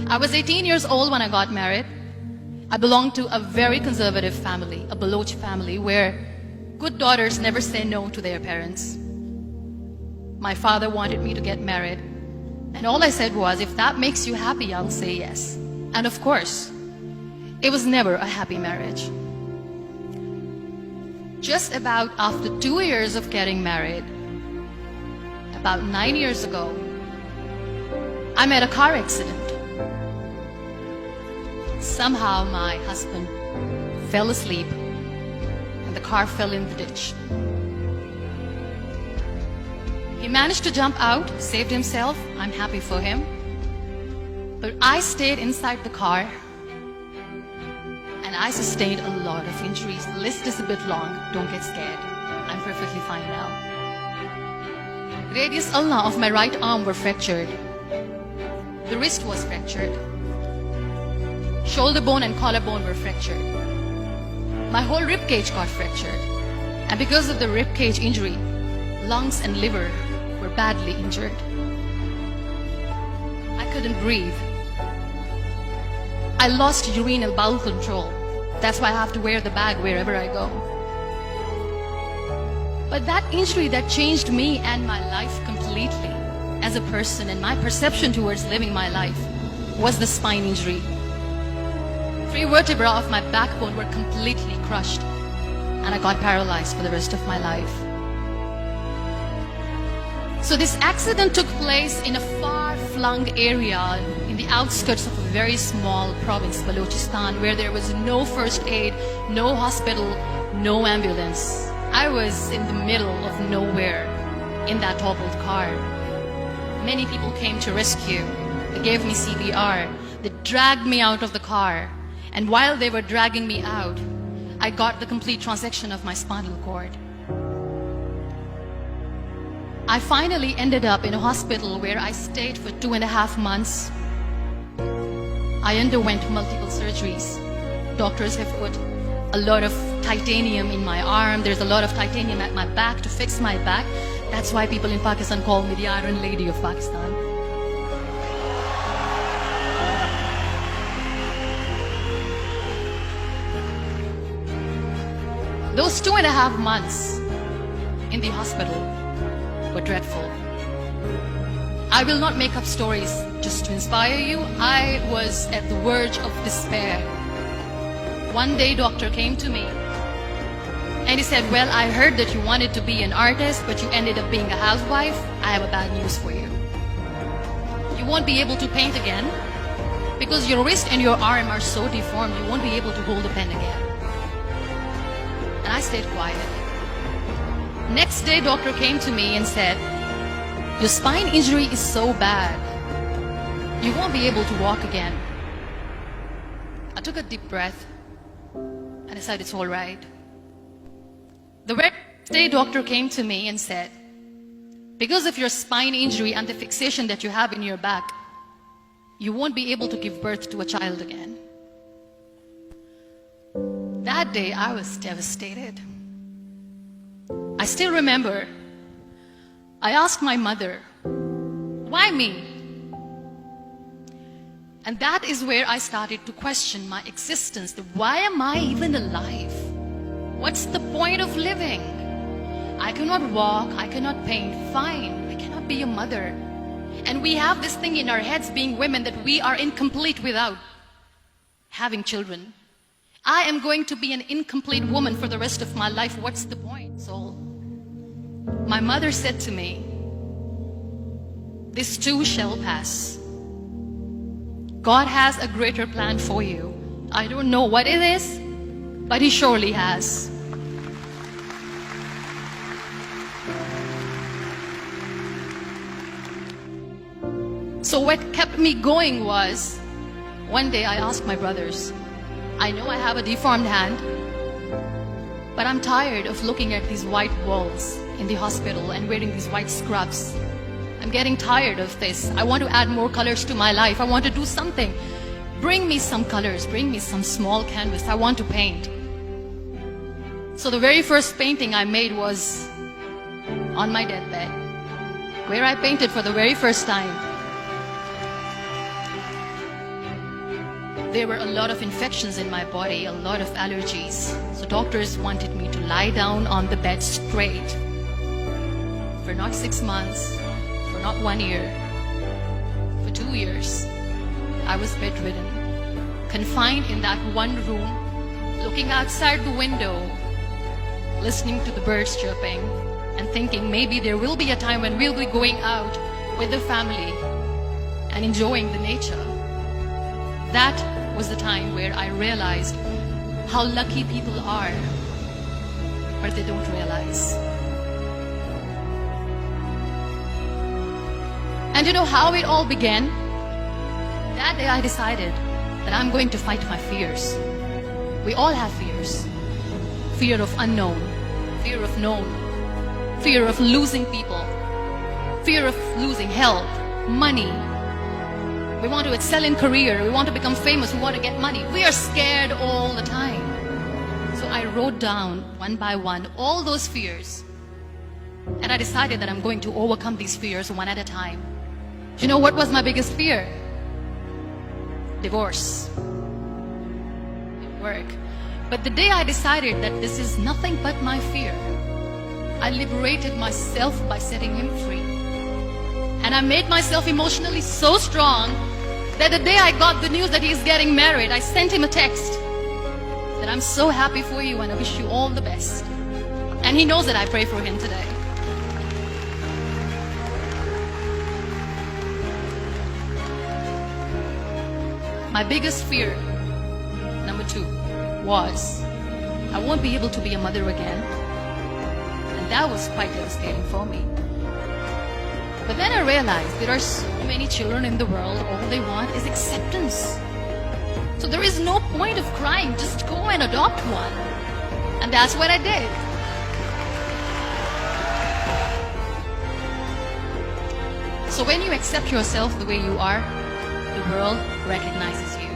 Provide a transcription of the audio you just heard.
I was 18 years old when I got married. I belonged to a very conservative family, a Baloch family, where good daughters never say no to their parents. My father wanted me to get married, and all I said was, if that makes you happy, I'll say yes. And of course, it was never a happy marriage. Just about after 2 years of getting married, about 9 years ago, I met a car accident. Somehow my husband fell asleep and the car fell in the ditch. He managed to jump out, saved himself. I'm happy for him. But I stayed inside the car and I sustained a lot of injuries. The list is a bit long. Don't get scared. I'm perfectly fine now. Radius ulna of my right arm were fractured. The wrist was fractured. Shoulder bone and collarbone were fractured. My whole rib cage got fractured. And because of the rib cage injury, lungs and liver were badly injured. I couldn't breathe. I lost urinary bowel control. That's why I have to wear the bag wherever I go. But that injury that changed me and my life completely as a person and my perception towards living my life was the spine injury. 3 vertebrae of my backbone were completely crushed and I got paralyzed for the rest of my life. So this accident took place in a far-flung area in the outskirts of a very small province, Balochistan, where there was no first aid, no hospital, no ambulance. I was in the middle of nowhere in that toppled car. Many people came to rescue. They gave me CPR. They dragged me out of the car. And while they were dragging me out, I got the complete transection of my spinal cord. I finally ended up in a hospital where I stayed for 2.5 months. I underwent multiple surgeries. Doctors have put a lot of titanium in my arm. There's a lot of titanium at my back to fix my back. That's why people in Pakistan call me the Iron Lady of Pakistan. Those 2.5 months in the hospital were dreadful. I will not make up stories just to inspire you. I was at the verge of despair. One day, doctor came to me and he said, well, I heard that you wanted to be an artist, but you ended up being a housewife. I have a bad news for you. You won't be able to paint again because your wrist and your arm are so deformed, you won't be able to hold a pen again. And I stayed quiet. Next day, doctor came to me and said, your spine injury is so bad, you won't be able to walk again. I took a deep breath and I said, it's all right. The very next day, doctor came to me and said, because of your spine injury and the fixation that you have in your back, you won't be able to give birth to a child again. That day, I was devastated. I still remember, I asked my mother, why me? And that is where I started to question my existence. Why am I even alive? What's the point of living? I cannot walk, I cannot paint, fine, I cannot be a mother. And we have this thing in our heads, being women, that we are incomplete without having children. I am going to be an incomplete woman for the rest of my life. What's the point? So my mother said to me, this too shall pass. God has a greater plan for you. I don't know what it is, but He surely has. So what kept me going was, one day I asked my brothers, I know I have a deformed hand, but I'm tired of looking at these white walls in the hospital and wearing these white scrubs. I'm getting tired of this. I want to add more colors to my life. I want to do something. Bring me some colors. Bring me some small canvas. I want to paint. So the very first painting I made was on my deathbed, where I painted for the very first time. There were a lot of infections in my body, a lot of allergies. So doctors wanted me to lie down on the bed straight for not 6 months, for not 1 year, for 2 years. I was bedridden, confined in that one room, looking outside the window, listening to the birds chirping, and thinking maybe there will be a time when we'll be going out with the family and enjoying the nature. That was the time where I realized how lucky people are, but they don't realize. And you know how it all began? That day I decided that I'm going to fight my fears. We all have fears. Fear of unknown, fear of known, fear of losing people, fear of losing health, money. We want to excel in career, we want to become famous, we want to get money. We are scared all the time. So I wrote down one by one all those fears. And I decided that I'm going to overcome these fears one at a time. Do you know what was my biggest fear? Divorce. At work. But the day I decided that this is nothing but my fear, I liberated myself by setting him free. And I made myself emotionally so strong that the day I got the news that he's getting married, I sent him a text that I'm so happy for you and I wish you all the best. And he knows that I pray for him today. My biggest fear, number 2, was I won't be able to be a mother again. And that was quite devastating for me. But then I realized there are so many children in the world, all they want is acceptance. So there is no point of crying, just go and adopt one. And that's what I did. So when you accept yourself the way you are, the world recognizes you.